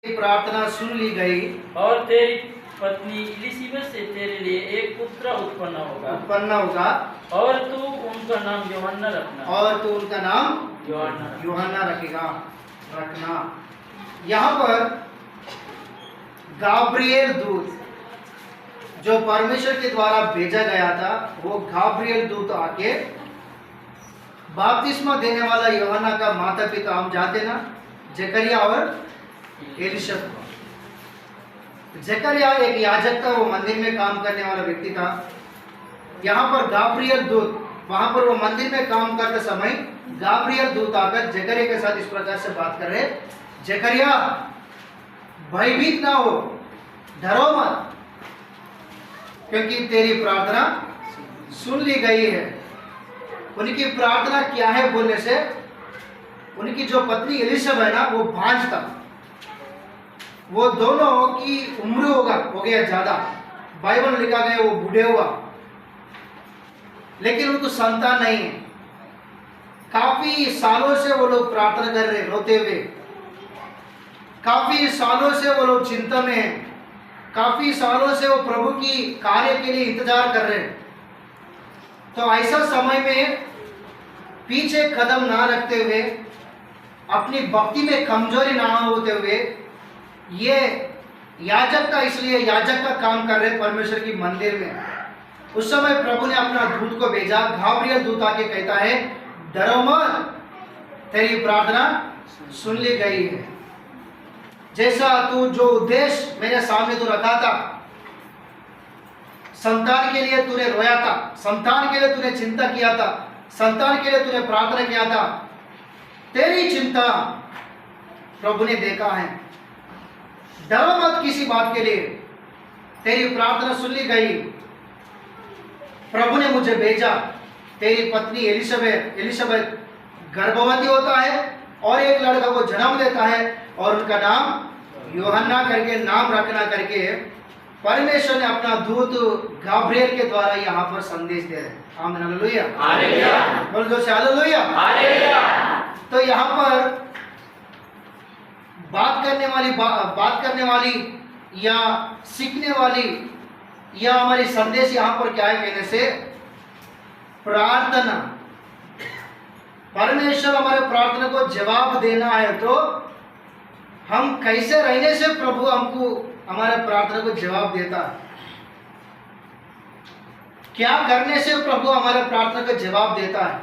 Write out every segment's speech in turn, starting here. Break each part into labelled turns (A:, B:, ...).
A: प्रार्थना सुन ली गई
B: और तेरी पत्नी इलिशिबा से तेरे लिए एक पुत्र उत्पन्न होगा और तू उनका नाम यूहन्ना
A: रखना। यहाँ पर गाब्रिएल दूत जो परमेश्वर के द्वारा भेजा गया था, वो गाब्रिएल दूत आके बपतिस्मा देने वाला यूहन्ना का माता पिता हम जानते ना, जकरिया और एलिशबा। जकरिया एक याजक था, वो मंदिर में काम करने वाला व्यक्ति था। यहाँ पर गाब्रिएल दूत, वहां पर वो मंदिर में काम करते समय गाब्रिएल दूत आकर जकरिया के साथ इस प्रकार से बात कर रहे, जकरिया भयभीत ना हो, डरो मत, क्योंकि तेरी प्रार्थना सुन ली गई है। उनकी प्रार्थना क्या है बोलने से, उनकी जो पत्नी एलिशबा है ना, वो भांज था, वो दोनों की उम्र हो गया ज्यादा, बाइबल में लिखा गया वो बूढ़े हुआ, लेकिन उनको संतान नहीं है। काफी सालों से वो लोग प्रार्थना कर रहे, रोते हुए, काफी सालों से वो लोग चिंता में हैं, काफी सालों से वो प्रभु की कार्य के लिए इंतजार कर रहे हैं। तो ऐसा समय में पीछे कदम ना रखते हुए, अपनी भक्ति में कमजोरी ना होते हुए, ये याजक का, इसलिए याजक का काम कर रहे परमेश्वर की मंदिर में। उस समय प्रभु ने अपना दूत को भेजा, गाब्रिएल दूत आके कहता है, डरो मत, तेरी प्रार्थना सुन ली गई है। जैसा तू जो उद्देश्य मेरे सामने तू रखा था, संतान के लिए तूने रोया था, संतान के लिए तूने चिंता किया था, संतान के लिए तूने प्रार्थना किया था, तेरी चिंता प्रभु ने देखा है। डरो मत किसी बात के लिए, तेरी प्रार्थना सुन ली गई। प्रभु ने मुझे भेजा, तेरी पत्नी एलिशबा गर्भवती होता है और एक लड़का को जन्म देता है और उनका नाम यूहन्ना करके नाम रखना करके परमेश्वर ने अपना दूत गाब्रिएल के द्वारा यहाँ पर संदेश दे रहे। आमीन, हालेलुया, बोल दो से हालेलुया। तो यहाँ पर बात करने वाली या सीखने वाली या हमारी संदेश यहाँ पर क्या है कहने से, प्रार्थना, परमेश्वर हमारे प्रार्थना को जवाब देना है, तो हम कैसे रहने से प्रभु हमको हमारे प्रार्थना को जवाब देता है, क्या करने से प्रभु हमारे प्रार्थना को जवाब देता है।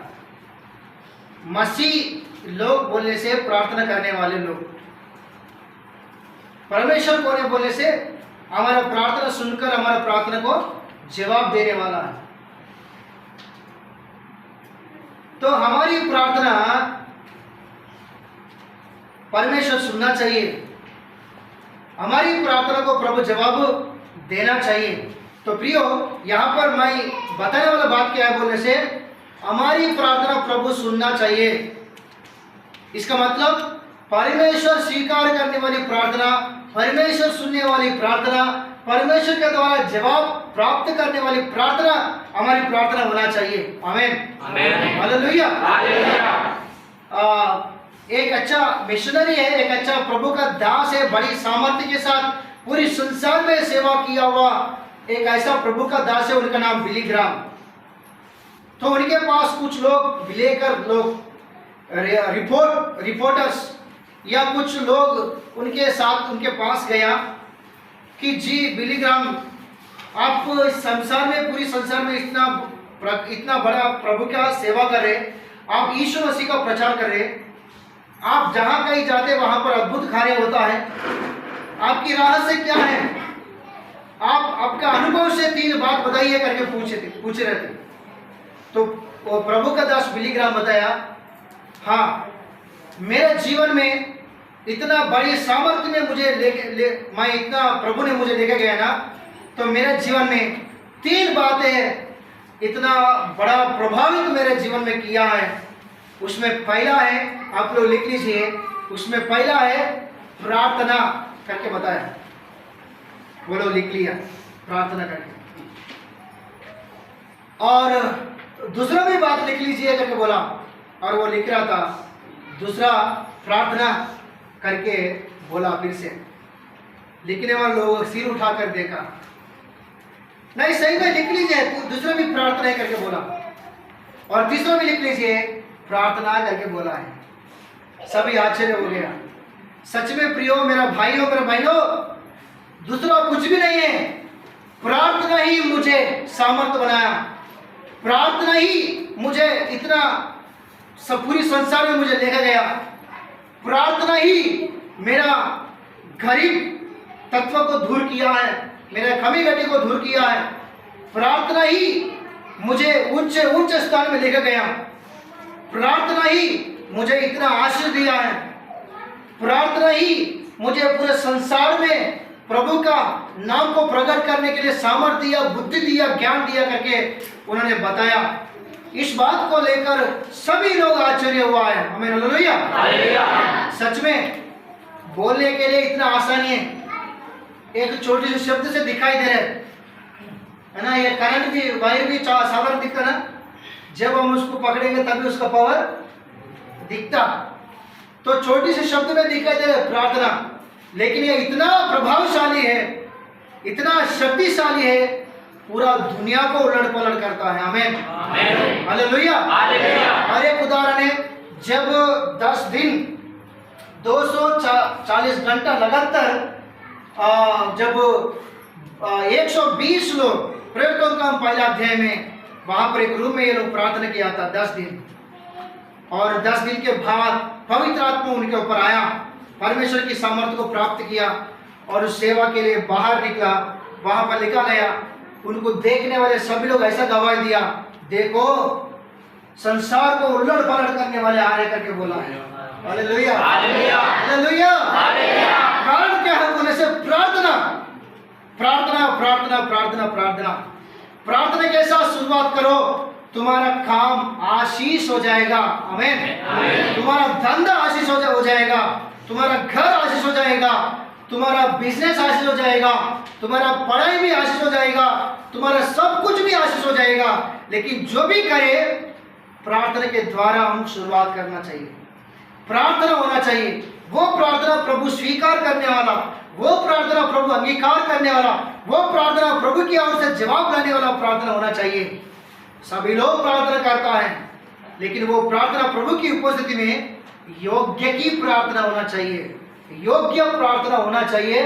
A: मसीह लोग बोलने से, प्रार्थना करने वाले लोग, परमेश्वर को ने बोलने से हमारा प्रार्थना सुनकर हमारा प्रार्थना को जवाब देने वाला है। तो हमारी प्रार्थना परमेश्वर सुनना चाहिए, हमारी प्रार्थना को प्रभु जवाब देना चाहिए। तो प्रियो, यहाँ पर मैं बताने वाला बात क्या है बोलने से, हमारी प्रार्थना प्रभु सुनना चाहिए। इसका मतलब परमेश्वर स्वीकार करने वाली प्रार्थना, परमेश्वर सुनने वाली प्रार्थना, परमेश्वर के द्वारा जवाब प्राप्त करने वाली प्रार्थना हमारी प्रार्थना होना चाहिए। आमीन, हालेलुया। एक अच्छा मिशनरी है, एक अच्छा प्रभु का दास है, बड़ी सामर्थ्य के साथ पूरी संसार में सेवा किया हुआ एक ऐसा प्रभु का दास है, उनका नाम बिली ग्राम। तो उनके पास कुछ लोग विलेकर लोग रिपोर्टर्स या कुछ लोग उनके साथ उनके पास गया कि जी बिली ग्राम, आप इस संसार में, पूरी संसार में इतना बड़ा प्रभु का सेवा कर रहे, आप यीशु मसीह का प्रचार कर रहे, आप जहां कहीं जाते वहां पर अद्भुत कार्य होता है, आपकी रहस्य क्या है, आप आपका अनुभव से 3 बात बताइए करके पूछ रहे थे। तो वो प्रभु का दास बिली ग्राम बताया, हाँ, मेरे जीवन में इतना बड़ी सामर्थ्य में मैं इतना प्रभु ने मुझे लेके गया ना, तो मेरे जीवन में 3 बातें इतना बड़ा प्रभावित मेरे जीवन में किया है। उसमें पहला है, आप लोग लिख लीजिए, उसमें पहला है प्रार्थना करके बताया, वो लोग लिख लिया, प्रार्थना करके। और दूसरा भी बात लिख लीजिए करके बोला, और वो लिख रहा था, दूसरा प्रार्थना करके बोला फिर से। लिखने वाले लोग सिर उठाकर देखा, नहीं सही में लिख लीजिए, दूसरा भी प्रार्थना करके बोला, और तीसरा भी लिख लीजिए प्रार्थना करके बोला है। सभी आश्चर्य हो गया। सच में प्रियो, मेरा भाइयों मेरा बहनों, दूसरा कुछ भी नहीं है, प्रार्थना ही मुझे सामर्थ्य बनाया, प्रार्थना ही मुझे इतना सब पूरी संसार में मुझे लेकर गया, प्रार्थना ही मेरा गरीब तत्व को दूर किया है, मेरे कमी घटी को दूर किया है, प्रार्थना ही मुझे उच्च उच्च स्थान में लेकर गया, प्रार्थना ही मुझे इतना आशीष दिया है, प्रार्थना ही मुझे पूरे संसार में प्रभु का नाम को प्रकट करने के लिए सामर्थ्य दिया, बुद्धि दिया, ज्ञान दिया करके उन्होंने बताया। इस बात को लेकर सभी लोग आश्चर्य हुआ है। हमें हालेलुया। सच में बोलने के लिए इतना आसानी है, एक छोटे से शब्द से दिखाई दे रहे है ना। ये करंट भी, वायर भी साधारण दिखता ना, जब हम उसको पकड़ेंगे तभी उसका पावर दिखता। तो छोटी से शब्द में दिखाई दे रहा प्रार्थना, लेकिन ये इतना प्रभावशाली है, इतना शक्तिशाली है, पूरा दुनिया को उलट पलट करता है। आमीन, हालेलुया। और एक उदाहरण है, जब 10 दिन 240 घंटा लगातार जब 120 लोग, प्रेरितों का पहला अध्याय में, वहां पर एक रूम में ये लोग प्रार्थना किया था 10 दिन, और 10 दिन के बाद पवित्र आत्मा उनके ऊपर आया, परमेश्वर की सामर्थ्य को प्राप्त किया और उस सेवा के लिए बाहर निकला। वहां पर लिखा गया, उनको देखने वाले सभी लोग ऐसा गवाही दिया, देखो संसार को उलट पलट करने वाले आ रहे करके बोला है। Hallelujah, hallelujah. कारण क्या है? बोले से प्रार्थना, प्रार्थना, प्रार्थना, प्रार्थना, प्रार्थना। प्रार्थना के साथ शुरुआत करो, तुम्हारा काम आशीष हो जाएगा। आमीन। तुम्हारा धंधा आशीष हो जाएगा, तुम्हारा घर आशीष हो जाएगा, तुम्हारा बिजनेस आशीष हो जाएगा, तुम्हारा पढ़ाई भी आशीष हो जाएगा, तुम्हारा सब कुछ भी आशीष हो जाएगा। लेकिन जो भी करे, प्रार्थना के द्वारा हम शुरुआत करना चाहिए, प्रार्थना होना चाहिए। वो प्रार्थना प्रभु स्वीकार करने वाला, वो प्रार्थना प्रभु अंगीकार करने वाला, वो प्रार्थना प्रभु की ओर से जवाब लाने वाला प्रार्थना होना चाहिए। सभी लोग प्रार्थना करता है, लेकिन वो प्रार्थना प्रभु की उपस्थिति में योग्य की प्रार्थना होना चाहिए, योग्य प्रार्थना होना चाहिए।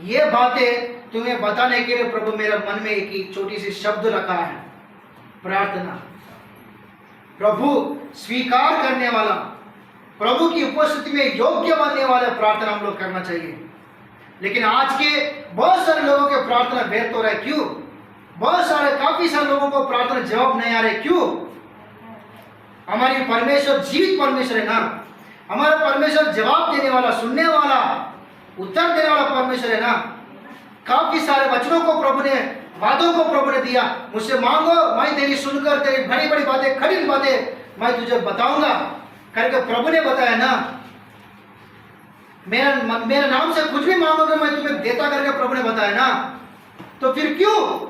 A: ये बातें तुम्हें बताने के लिए प्रभु मेरे मन में एक छोटी सी शब्द रखा है, प्रार्थना। प्रभु स्वीकार करने वाला, प्रभु की उपस्थिति में योग्य बनने वाला प्रार्थना हम लोग करना चाहिए। लेकिन आज के बहुत सारे लोगों के प्रार्थना व्यर्थ हो रहा है। क्यों? बहुत सारे, काफी सारे लोगों को प्रार्थना जवाब नहीं आ रहे। क्यों? हमारी परमेश्वर जीवित परमेश्वर है ना, हमारा परमेश्वर जवाब देने वाला, सुनने वाला, उत्तर देने वाला परमेश्वर है ना। काफी सारे वचनों को प्रभु ने, वादों को प्रभु ने दिया, मुझसे मांगो मैं तेरी सुनकर तेरी बड़ी बड़ी बातें, खड़ी बातें मैं तुझे बताऊंगा करके प्रभु ने बताया ना। मेरा नाम से कुछ भी मांगोगे मैं तुम्हें देता करके प्रभु ने बताया ना। तो फिर क्यों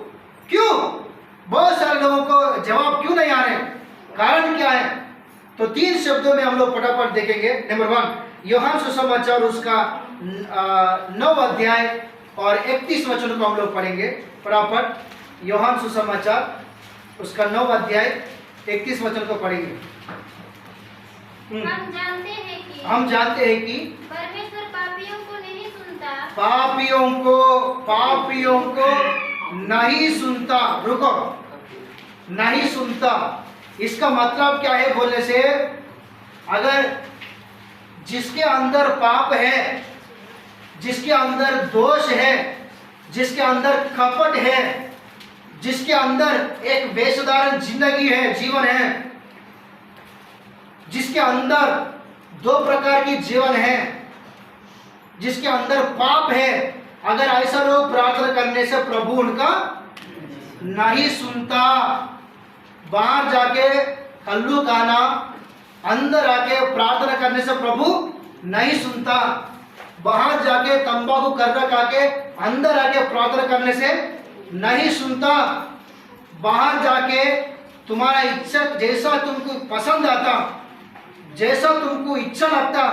A: बहुत सारे लोगों को जवाब क्यों नहीं आ रहे? कारण क्या है? तो 3 शब्दों में हम लोग फटाफट देखेंगे। नंबर 1, यूहन्ना सुसमाचार उसका 9 अध्याय और 31 वचन को हम लोग पढ़ेंगे फटाफट। यूहन्ना सुसमाचार उसका 9 अध्याय 31 वचन को पढ़ेंगे।
C: हम जानते हैं कि परमेश्वर पापियों को नहीं सुनता, पापियों को नहीं सुनता। रुको, नहीं सुनता, इसका मतलब क्या है बोलने से? अगर जिसके अंदर पाप है, जिसके अंदर दोष है, जिसके अंदर कपट है, जिसके अंदर एक बेसुधारण जिंदगी है, जीवन है, जिसके अंदर 2 प्रकार की जीवन है, जिसके अंदर पाप है, अगर ऐसा लोग प्रार्थना करने से प्रभु उनका नहीं सुनता। बाहर जाके कल्लू खाना, अंदर आके प्रार्थना करने से प्रभु नहीं सुनता। बाहर जाके तंबाकू कर्रा खा के अंदर आके प्रार्थना करने से नहीं सुनता। बाहर जाके तुम्हारा इच्छा जैसा तुमको पसंद आता, जैसा तुमको इच्छा लगता,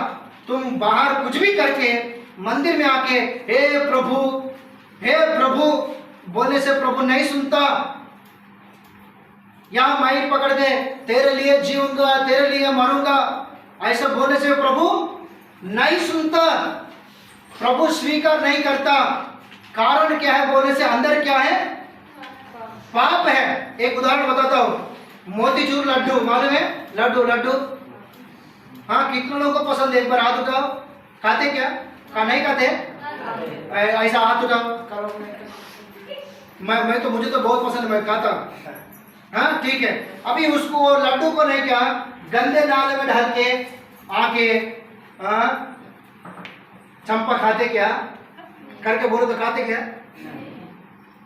C: तुम बाहर कुछ भी करके मंदिर में आके हे प्रभु बोलने से प्रभु नहीं सुनता। यहाँ माइक पकड़ के तेरे लिए जीऊंगा, तेरे लिए मरूंगा, ऐसा बोलने से प्रभु नहीं सुनता, प्रभु स्वीकार नहीं करता। कारण क्या है बोलने से? अंदर क्या है? पाप है। एक उदाहरण बताता हूं, मोतीचूर लड्डू मालूम है? लड्डू हाँ, कितने लोगों को पसंद है? एक बार हाथ उठाओ। खाते क्या? नहीं खाते? ऐसा हाथ उठाओ। मैं तो, मुझे तो बहुत पसंद है, मैं खाता हूं। हाँ ठीक है। अभी उसको लड्डू को नहीं क्या गंदे नाले में डाल के आके चंपा खाते क्या? करके बोलो तो खाते क्या?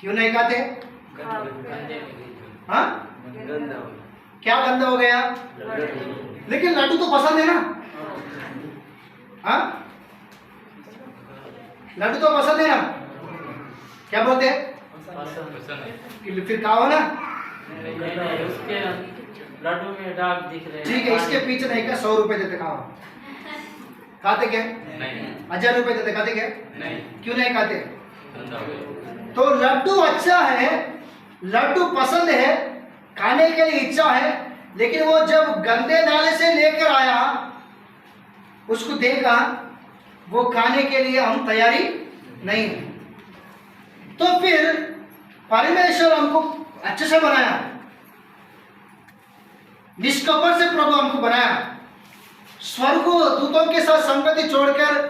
C: क्यों नहीं खाते? हाँ क्या गंदा हो गया? लेकिन लड्डू तो पसंद है ना? हाँ लड्डू तो पसंद है ना? क्या बोलते हैं? फिर खाओ ना।
B: नहीं, उसके लड्डू में दाग दिख रहे हैं।
C: ठीक है, इसके पीछे नहीं क्या 100 रुपए देते खाओ। खाते क्या?
B: नहीं।
C: 1000 रुपए देते खाते क्या?
B: नहीं।
C: क्यों नहीं खाते? तो लड्डू अच्छा है, लड्डू पसंद है, खाने के लिए इच्छा है, लेकिन वो जब गंदे नाले से लेकर आया, उसको देखा, वो खाने के लिए हम तैयारी नहीं है। तो फिर परमेश्वर हमको अच्छे से बनाया, निष्कपट से प्रभु हमको बनाया, स्वर्ग दूतों के साथ संगति छोड़कर,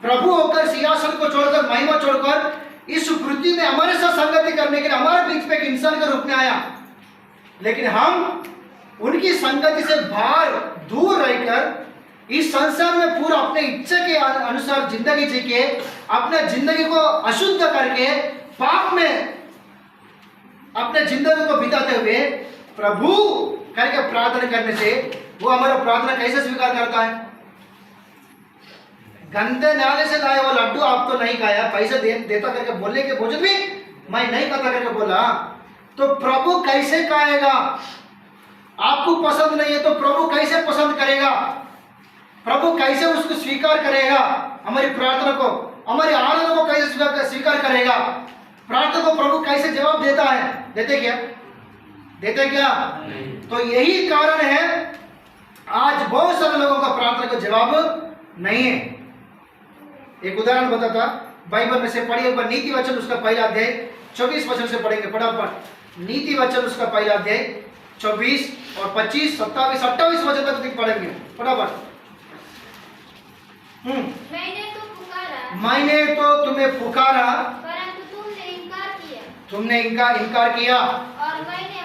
C: प्रभु होकर, सिंहासन को छोड़कर, महिमा छोड़कर इस पृथ्वी में हमारे साथ संगति करने के लिए हमारे बीच में एक इंसान के रूप में आया। लेकिन हम उनकी संगति से बाहर दूर रहकर इस संसार में पूरा अपने इच्छा के अनुसार जिंदगी जी के अपने जिंदगी को अशुद्ध करके पाप में अपने जिंदगी को बिताते हुए प्रभु करके प्रार्थना करने से वो हमारा प्रार्थना कैसे स्वीकार करता है? गंदे नाले से लाए वो लड्डू आप तो नहीं खाया, पैसे देता करके बोलने के बावजूद भी मैं नहीं खाता करके बोला, तो प्रभु कैसे खाएगा? आपको पसंद नहीं है तो प्रभु कैसे पसंद करेगा? प्रभु कैसे उसको स्वीकार करेगा? हमारी प्रार्थना को, हमारी आराधना को कैसे स्वीकार करेगा? प्रार्थना को प्रभु कैसे जवाब देता है? देते क्या? देते क्या? तो यही कारण है आज बहुत सारे लोगों का प्रार्थना का जवाब नहीं है। एक उदाहरण बताता, बाइबल में से पढ़िए, नीति वचन उसका पहला अध्याय 24 वचन से पढ़ेंगे फटाफट। नीति वचन उसका पहला अध्याय 24 और 25, 27, 28 वचन तक पढ़ेंगे फटाफट। मैंने तो तुम्हें पुकारा,
D: परंतु तुमने इनकार किया।
C: तुमने इनकार किया।
D: और मैंने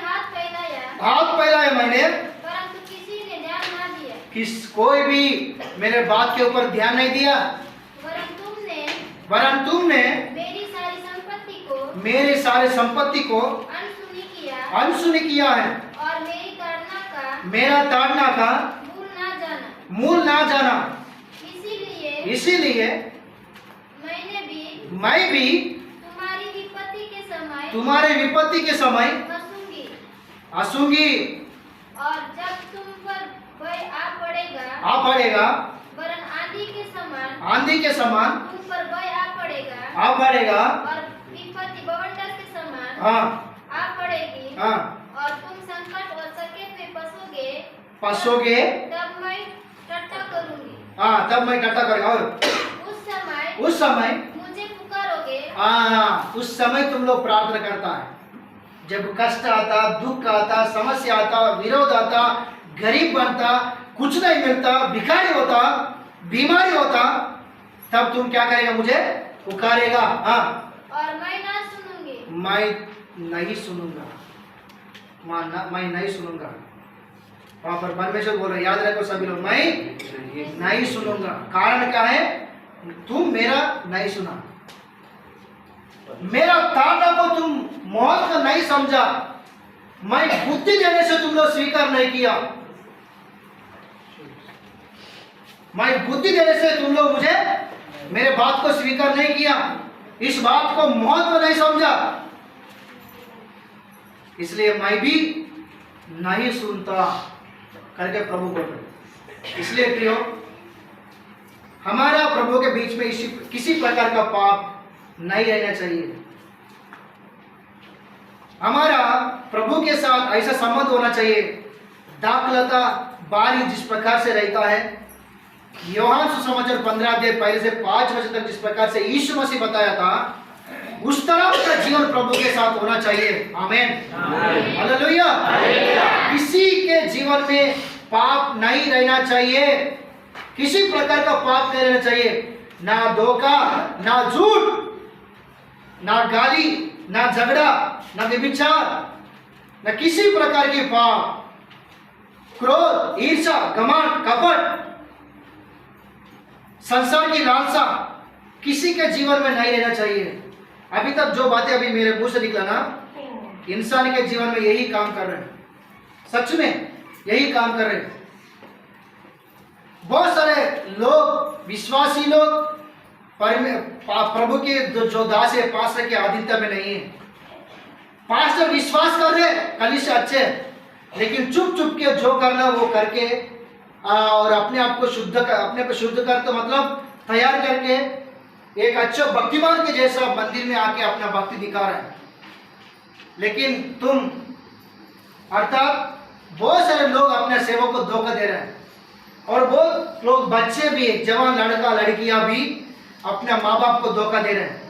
C: हाथ फैलाया मैंने,
D: परंतु किसी ने ध्यान ना दिया।
C: कोई भी मेरे बात के ऊपर ध्यान नहीं दिया। वरन तुमने मेरी सारी संपत्ति को अनसुनी किया है
D: और
C: मेरा ताड़ना का मूल ना जाना। इसीलिए मैं भी तुम्हारी विपत्ति के समय हंसूंगी
D: और जब तुम पर भय
C: आ पड़ेगा,
D: वरन
C: आंधी के समान
D: तुम पर भय आ
C: पड़ेगा
D: और विपत्ति बवंडर के समान
C: हाँ
D: आ पड़ेगी
C: हाँ,
D: और तुम संकट और संकट में
C: फंसोगे,
D: तब मैं ठट्ठा करूंगी।
C: हाँ तब मैं ठट्ठा करूंगा। और उस समय
D: मुझे पुकारोगे।
C: हाँ, उस समय तुम लोग प्रार्थना करता है, जब कष्ट आता, दुख आता, समस्या आता, विरोध आता, गरीब बनता, कुछ नहीं मिलता, भिखारी होता, बीमारी होता, तब तुम क्या करेगा? मुझे पुकारेगा। हाँ,
D: और मैं ना सुनूंगी।
C: मैं नहीं सुनूंगा, मैं नहीं सुनूंगा। वहां पर परमेश्वर बोल रहे, याद रखो सभी लोग, मैं नहीं सुनूंगा। कारण क्या है? तुम मेरा नहीं सुना, मेरा ताड़ना को तुम महत्व नहीं समझा, मैं बुद्धि देने से तुम लोग स्वीकार नहीं किया, मैं बुद्धि देने से तुम लोग मुझे मेरे बात को स्वीकार नहीं किया, इस बात को महत्व नहीं समझा, इसलिए मैं भी नहीं सुनता करके प्रभु बोल रहे। इसलिए प्रियो, हमारा प्रभु के बीच में किसी प्रकार का पाप नहीं रहना चाहिए। हमारा प्रभु के साथ ऐसा संबंध होना चाहिए, दाखलता बारी जिस प्रकार से रहता है, यूहन्ना सुसमाचार 15 अध्याय पहले से 5 वचन तक जिस प्रकार से यीशु मसीह बताया था, उस तरह का जीवन प्रभु के साथ होना चाहिए। आमीन, हालेलुया। किसी के जीवन में पाप नहीं रहना चाहिए, किसी प्रकार का पाप नहीं रहना चाहिए, ना धोखा, ना झूठ, ना गाली, ना झगड़ा, ना व्यभिचार, ना किसी प्रकार की पाप, क्रोध, ईर्ष्या, घमंड, कपट, संसार की लालसा किसी के जीवन में नहीं रहना चाहिए। अभी तक जो बातें अभी मेरे मुंह से निकला ना, इंसान के जीवन में यही काम कर रहे हैं, सच में यही काम कर रहे हैं। बहुत सारे लोग, विश्वासी लोग प्रभु के जो दास है, पास्टर के अधीनता में नहीं है। पास्टर विश्वास कर रहे, कलीसिया अच्छे, लेकिन चुप चुप के जो करना वो करके और अपने आप को अपने को शुद्ध कर, तो मतलब तैयार करके एक अच्छा भक्तिमान के जैसा मंदिर में आके अपना भक्ति दिखा रहा है। लेकिन तुम अर्थात बहुत सारे लोग अपने सेवक को धोखा दे रहे हैं, और बहुत लोग बच्चे भी, जवान लड़का लड़कियां भी अपने माँ बाप को धोखा दे रहे हैं।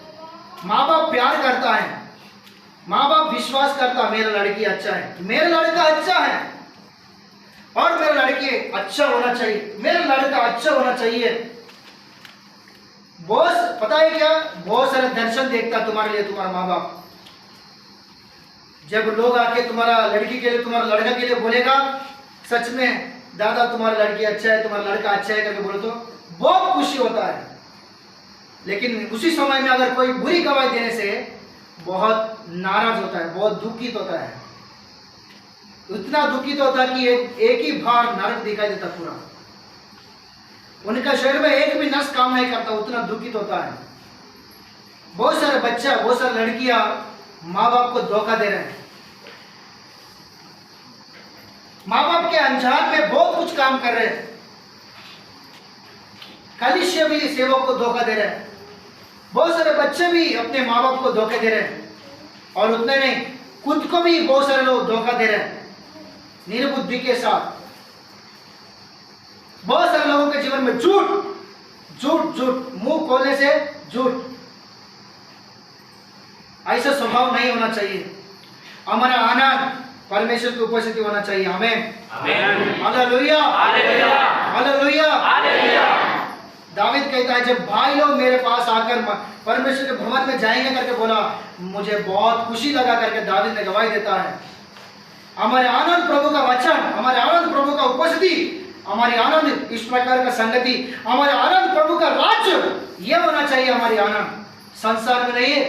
C: माँ बाप प्यार करता है, माँ बाप विश्वास करता, मेरा लड़की अच्छा है, मेरा लड़का अच्छा है, और मेरा लड़की अच्छा होना चाहिए, मेरा लड़का अच्छा होना चाहिए। बहुत पता है क्या, बहुत सारे दर्शन देखता तुम्हारे लिए तुम्हारा माँ बाप। जब लोग आके तुम्हारा लड़की के लिए, तुम्हारा लड़का के लिए बोलेगा, सच में दादा तुम्हारा लड़की अच्छा है, तुम्हारा लड़का अच्छा है करके बोलो, तो बहुत खुशी होता है। लेकिन उसी समय में अगर कोई बुरी गवाही देने से बहुत नाराज होता है, बहुत दुखित होता है, इतना दुखित होता है कि एक ही बार नरक दिखाई देता पूरा, उनका शरीर में एक भी नस काम नहीं करता, उतना दुखित होता है। बहुत सारे बच्चा, बहुत सारी लड़कियां माँ बाप को धोखा दे रहे हैं, माँ बाप के अनजान में बहुत कुछ काम कर रहे हैं। कलीसिया भी सेवक को धोखा दे रहे हैं, बहुत सारे बच्चे भी अपने माँ बाप को धोखा दे रहे हैं, और उतने नहीं, खुद को भी बहुत सारे लोग धोखा दे रहे हैं निर्बुद्धि के साथ। बहुत सारे लोगों के जीवन में झूठ झूठ झूठ, मुंह खोलने से झूठ, ऐसा स्वभाव नहीं होना चाहिए। हमारा आनंद परमेश्वर की उपस्थिति होना चाहिए। आमीन, हालेलुया, हालेलुया। दावीद कहता है, जब भाई लोग मेरे पास आकर परमेश्वर के भवन में जाएंगे करके बोला, मुझे बहुत खुशी लगा करके दावीद ने गवाही देता है। हमारे आनंद प्रभु का वचन, हमारे आनंद प्रभु का उपस्थिति, हमारी आनंद इस प्रकार का संगति, हमारे आनंद प्रभु का राज्य, यह होना चाहिए हमारी आनंद। संसार में नहीं है,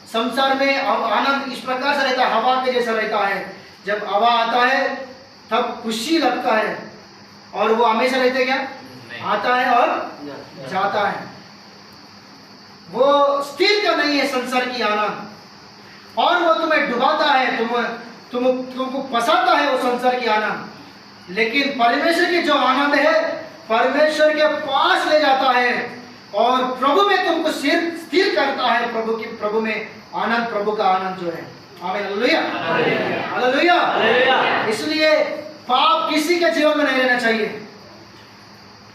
C: संसार में आनंद इस प्रकार से रहता है, हवा के जैसा रहता है। जब हवा आता है तब खुशी लगता है, और वो हमेशा रहते क्या, आता है और जाता है, वो स्थिर का नहीं है संसार की आनंद, और वो तुम्हें डुबाता है, तुमको फंसाता है वो संसार की आनंद। लेकिन परमेश्वर की जो आनंद है, परमेश्वर के पास ले जाता है, और प्रभु में तुमको स्थिर करता है। प्रभु में आनंद, प्रभु का आनंद जो है। आमीन, हालेलुया, हालेलुया। इसलिए पाप किसी के जीवन में नहीं रहना चाहिए,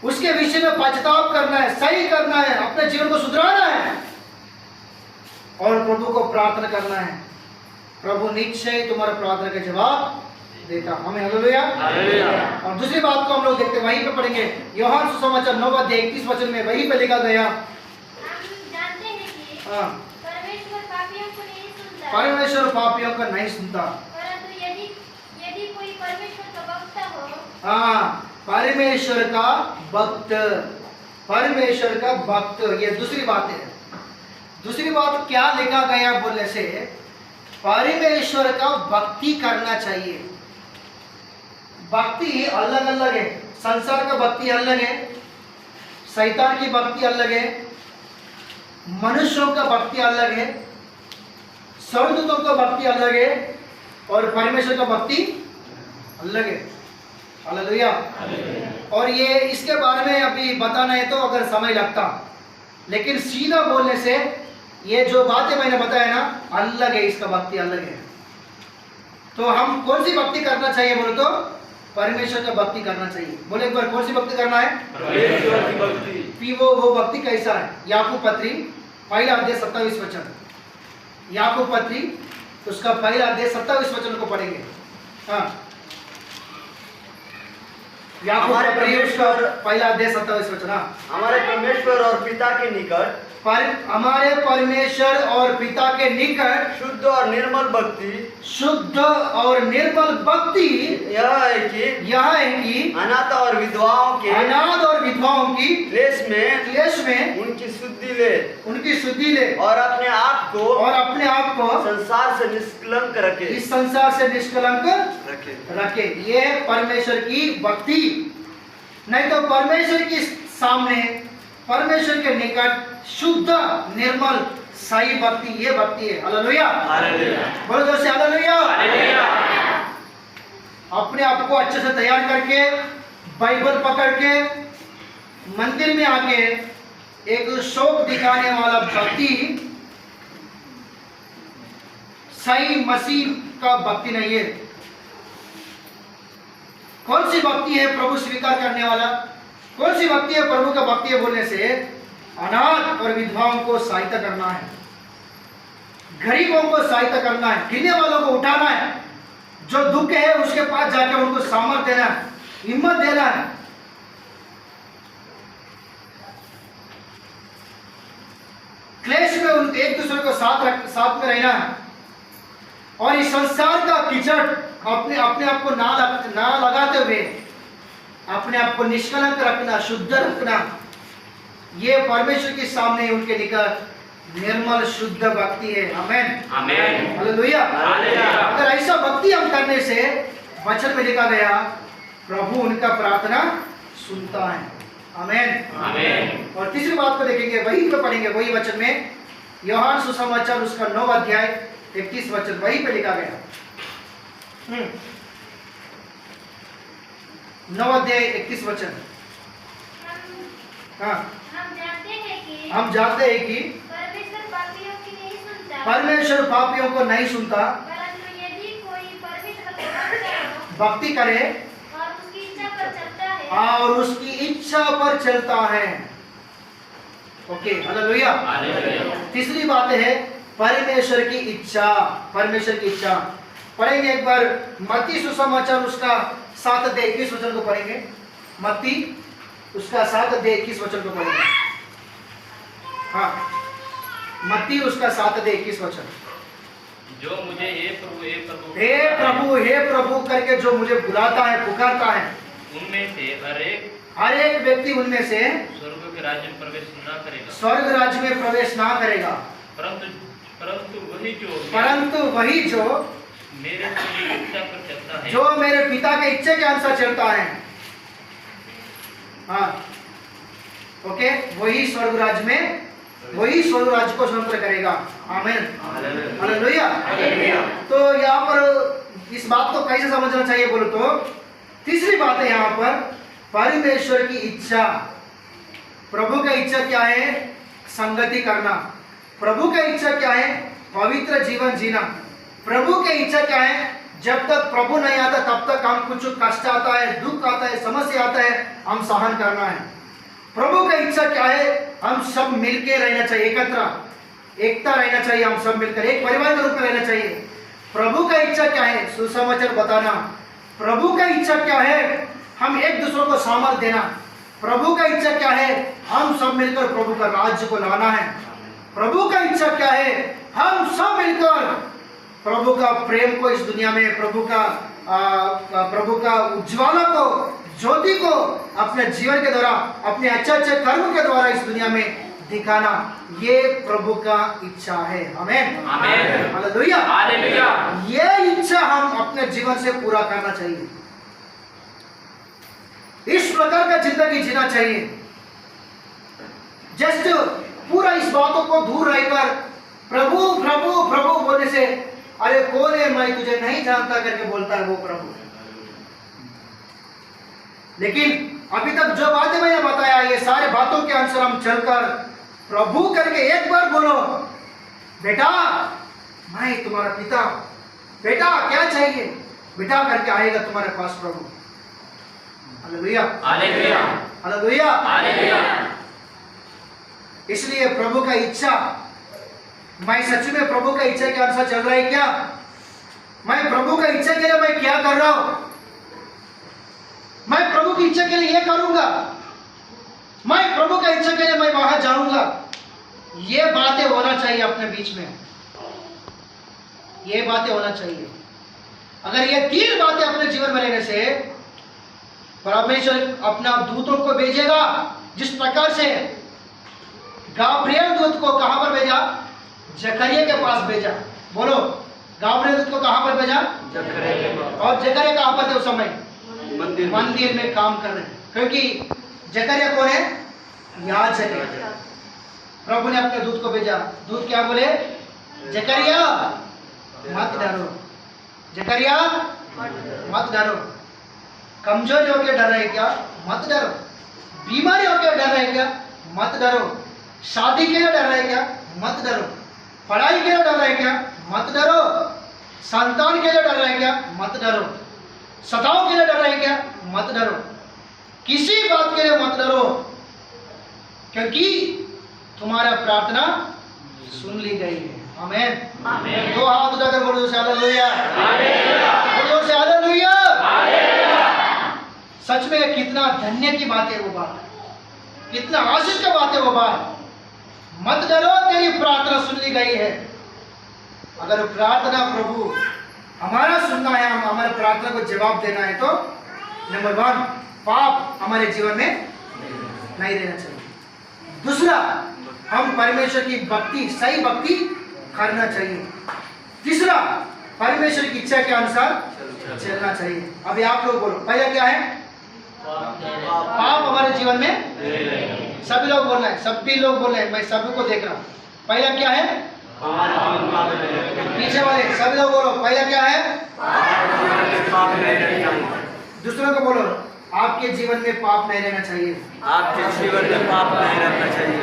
C: उसके विषय में पछताव करना है, सही करना है, अपने जीवन को सुधराना है, और प्रभु को प्रार्थना करना है। प्रभु निश्चय तुम्हारा प्रार्थना का जवाब देता। हमें हालेलुया। और दूसरी बात को हम लोग देखते, वहीं पे पढ़ेंगे, यूहन्ना सुसमाचार 9 अध्याय 31 वचन में वहीं पे लिखा गया,
D: हम जानते हैं कि परमेश्वर पापियों को नहीं सुनता,
C: परमेश्वर पापियों का नहीं सुनता,
D: परंतु यदि कोई परमेश्वर का भक्त हो,
C: हाँ, परमेश्वर का भक्त, परमेश्वर का भक्त। ये दूसरी बात है। दूसरी बात क्या लिखा गया बोलने से, परमेश्वर का भक्ति करना चाहिए। भक्ति अलग अलग है, संसार का भक्ति अलग है, शैतान की भक्ति अलग है, मनुष्यों का भक्ति अलग है, स्वर्गदूतों का भक्ति अलग है, और परमेश्वर का भक्ति अलग है। हालेलुया।
A: और ये इसके बारे में अभी बताना है तो अगर समय लगता, लेकिन सीधा बोलने से ये जो बातें मैंने बताया ना अलग है, इसका भक्ति अलग है। तो हम कौन सी भक्ति करना चाहिए बोलो तो परमेश्वर का भक्ति करना चाहिए। बोले एक बार कौन सी भक्ति करना है?
E: परमेश्वर की भक्ति।
A: फिर वो भक्ति कैसा है? याकूब पत्री पहला अध्याय 27 वचन, याकूब पत्री उसका पहला अध्याय 27 वचन को पढ़ेंगे। हाँ, याकूब पत्री उसका पहला अध्याय 27 वचन। हाँ,
E: हमारे परमेश्वर और पिता के निकट
A: हमारे परमेश्वर और पिता के निकट
E: शुद्ध और निर्मल भक्ति
A: शुद्ध और निर्मल भक्ति
E: यह है कि अनाथ और विधवाओं की क्लेश में उनकी शुद्धि ले और अपने आप को संसार से निष्कलंक रखे,
A: इस संसार से निष्कलंक रखे। ये परमेश्वर की भक्ति। नहीं तो परमेश्वर के सामने, परमेश्वर के निकट शुद्ध निर्मल सही भक्ति, ये भक्ति है। हालेलुया, बोलो जोर से हालेलुया। अपने आप को अच्छे से तैयार करके बाइबल पकड़ के मंदिर में आके एक शौक दिखाने वाला भक्ति सही मसीह का भक्ति नहीं है। कौन सी भक्ति है प्रभु स्वीकार करने वाला? कौन सी भक्ति है प्रभु का भक्ति है बोलने से? अनाथ और विधवाओं को सहायता करना है, गरीबों को सहायता करना है, गिरने वालों को उठाना है, जो दुख है उसके पास जाकर उनको सामर्थ्य देना है, हिम्मत देना है। क्लेश में उन एक दूसरे को साथ में रहना है और इस संसार का कीचड़ अपने आप को ना लगाते हुए अपने आप को निष्कलंक रखना, शुद्ध रखना, ये परमेश्वर के सामने उनके निकट निर्मल शुद्ध भक्ति है। आमेन,
B: आमेन,
A: हालेलुया। अगर ऐसा भक्ति हम करने से वचन में लिखा गया प्रभु उनका प्रार्थना सुनता है। आमेन,
B: आमेन।
A: और तीसरी बात को देखेंगे, वही पे पढ़ेंगे, वही वचन में यूहन्ना सुसमाचार उसका 9 अध्याय 31 वचन, वही पे लिखा गया। 9 अध्याय 31 वचन। हाँ, हम जानते हैं कि
D: परमेश्वर पापियों की नहीं सुनता,
A: परमेश्वर पापियों को नहीं सुनता,
D: परंतु यदि कोई परमेश्वर को मानता है
A: भक्ति करे
D: और उसकी इच्छा पर चलता है
A: और उसकी इच्छा पर चलता है। Okay, hallelujah. तीसरी बात है परमेश्वर की इच्छा। परमेश्वर की इच्छा पढ़ेंगे एक बार, मत्ती सुसमाचार उसका 7 अध्याय 21 वचन को पढ़ेंगे। मत्ती उसका 7 अध्याय 21 वचन को पढ़ेंगे। हाँ, मत्ती उसका 7 अध्याय 21 वचन।
B: जो मुझे हे प्रभु हे प्रभु
A: हे प्रभु करके जो मुझे बुलाता है, पुकारता है,
B: उनमें से
A: हर एक व्यक्ति उनमें से
B: स्वर्ग के राज्य में प्रवेश न करेगा,
A: स्वर्ग राज्य में प्रवेश ना करेगा, परंतु वही जो
B: मेरे इच्छा पर चलता है,
A: जो मेरे पिता के इच्छा के अनुसार चलता है। हाँ, ओके, वही स्वर्ग राज्य में, वही स्वर्ग राज्य को स्वतंत्र करेगा। आमीन, हालेलुया। तो यहाँ पर इस बात को कैसे समझना चाहिए बोलो तो तीसरी बात है यहाँ पर परमेश्वर की इच्छा। प्रभु का इच्छा क्या है? संगति करना। प्रभु का इच्छा क्या है? पवित्र जीवन जीना। प्रभु की इच्छा क्या है? जब तक प्रभु नहीं आता तब तक हम कुछ कष्ट आता है, दुख आता है, समस्या आता है, हम सहन करना है। प्रभु का इच्छा क्या है? हम सब मिलके रहना चाहिए, एकता रहना चाहिए, हम सब मिलकर एक परिवार के रूप में रहना चाहिए। प्रभु का इच्छा क्या है? सुसमाचार बताना। प्रभु का इच्छा क्या है? हम एक दूसरे को सामर्थ्य देना। प्रभु का इच्छा क्या है? हम सब मिलकर प्रभु का राज्य को लाना है। प्रभु का इच्छा क्या है? हम सब मिलकर प्रभु का प्रेम को इस दुनिया में, प्रभु का उज्ज्वला को, ज्योति को अपने जीवन के द्वारा, अपने अच्छे कर्म के द्वारा इस दुनिया में दिखाना, ये प्रभु का इच्छा है। आमीन,
B: आमीन,
A: हालेलुया,
B: हालेलुया।
A: ये इच्छा हम अपने जीवन से पूरा करना चाहिए। इस प्रकार का जिंदगी जीना चाहिए। जस्ट पूरा इस बातों को दूर रहकर प्रभु प्रभु प्रभु बोलने से, अरे कौन है, मैं तुझे नहीं जानता करके बोलता है वो प्रभु। लेकिन
C: अभी तक जो बातें मैंने बताया ये सारे बातों के अनुसार हम चलकर प्रभु करके एक बार बोलो, बेटा मैं तुम्हारा पिता, बेटा क्या चाहिए, बेटा करके आएगा तुम्हारे पास प्रभु। Hallelujah,
B: hallelujah,
C: hallelujah.
B: हालेलुया।
C: इसलिए प्रभु का इच्छा, मैं सच में प्रभु का इच्छा के अनुसार चल रहा है क्या? मैं प्रभु का इच्छा के लिए मैं क्या कर रहा हूं? मैं प्रभु की इच्छा के लिए ये करूंगा, मैं प्रभु का इच्छा के लिए मैं वहां जाऊंगा। ये बातें होना चाहिए अपने बीच में, ये बातें होना चाहिए। अगर ये 3 बातें अपने जीवन में रहने से परमेश्वर अपना दूतों को भेजेगा। जिस प्रकार से गाब्रिएल दूत को कहां पर भेजा? जकरिया के पास भेजा। बोलो, गाब्रिएल दूत को कहां पर भेजा? और जकरिया कहां पर थे उस समय? मंदिर में काम कर रहे, क्योंकि जकरिया कौन है? याजक है। प्रभु ने अपने दूत को भेजा। दूत क्या बोले? जकरिया मत डरो, जकरिया मत डरो। कमजोरी होकर डर रहे क्या? मत डरो। बीमारी होकर डर रहे क्या? मत डरो। शादी के लिए डर रहे क्या? मत डरो। पढ़ाई के लिए डर रहे क्या? मत डरो। संतान के लिए डर रहे क्या? मत डरो। सताओं के लिए डर रहे क्या? मत डरो। किसी बात के लिए मत डरो, क्योंकि तुम्हारा प्रार्थना सुन ली गई है। आमीन, आमीन। 2 हाथ उठाकर बोलो से हालेलुया, बोलो से हालेलुया। सच में कितना धन्य की बात है वो बात, कितना आशीष की बात है वो बात। मत डरो, तेरी प्रार्थना सुन ली गई है। अगर प्रार्थना प्रभु हमारा सुनना है, हम हमारे प्रार्थना को जवाब देना है, तो नंबर 1 पाप हमारे जीवन में नहीं रहना चाहिए। दूसरा, हम परमेश्वर की भक्ति, सही भक्ति करना चाहिए। तीसरा, परमेश्वर की इच्छा के अनुसार चलना चाहिए। अभी आप लोग बोलो, पहला क्या है? पाप हमारे जीवन में, सभी लोग बोलना है, सभी लोग बोल रहे हैं, मैं सभी को देख रहा हूँ। पहला क्या है? पीछे वाले सभी लोग बोलो, पहला क्या है? दूसरों को बोलो, आपके जीवन में पाप नहीं रहना चाहिए।
E: आपके जीवन में पाप नहीं रहना चाहिए,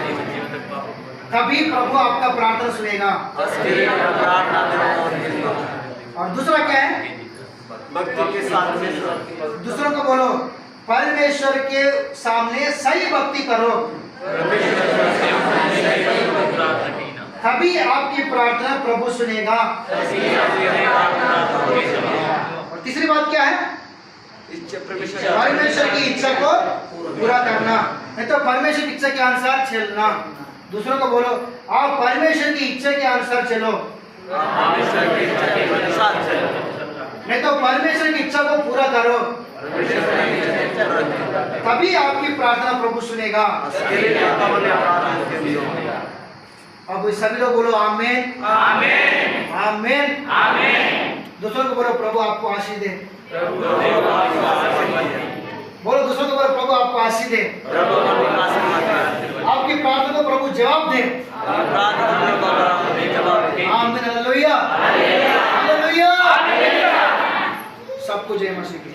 C: तभी प्रभु आपका प्रार्थना सुनेगा। और दूसरा क्या है?
E: भक्ति के साथ में
C: दूसरों को बोलो, परमेश्वर के सामने सही भक्ति करो, तभी आपकी प्रार्थना प्रभु सुनेगा। और तीसरी बात क्या है? परमेश्वर की इच्छा को पूरा करना, नहीं तो परमेश्वर की इच्छा के अनुसार चलना। दूसरों को बोलो, आप परमेश्वर की इच्छा के अनुसार चलो, नहीं तो परमेश्वर की इच्छा को पूरा करो, तभी आपकी प्रार्थना प्रभु सुनेगा। अब सभी लोग बोलो आमीन, आमीन, आमीन, आमीन। दूसरों को बोलो, प्रभु आपको आशीष दे। बोलो, दूसरों को बोलो, प्रभु आपको आशीष दे। आपकी प्रार्थना को प्रभु जवाब दे। आमीन, हालेलुया, हालेलुया। सबको जय मसीह की।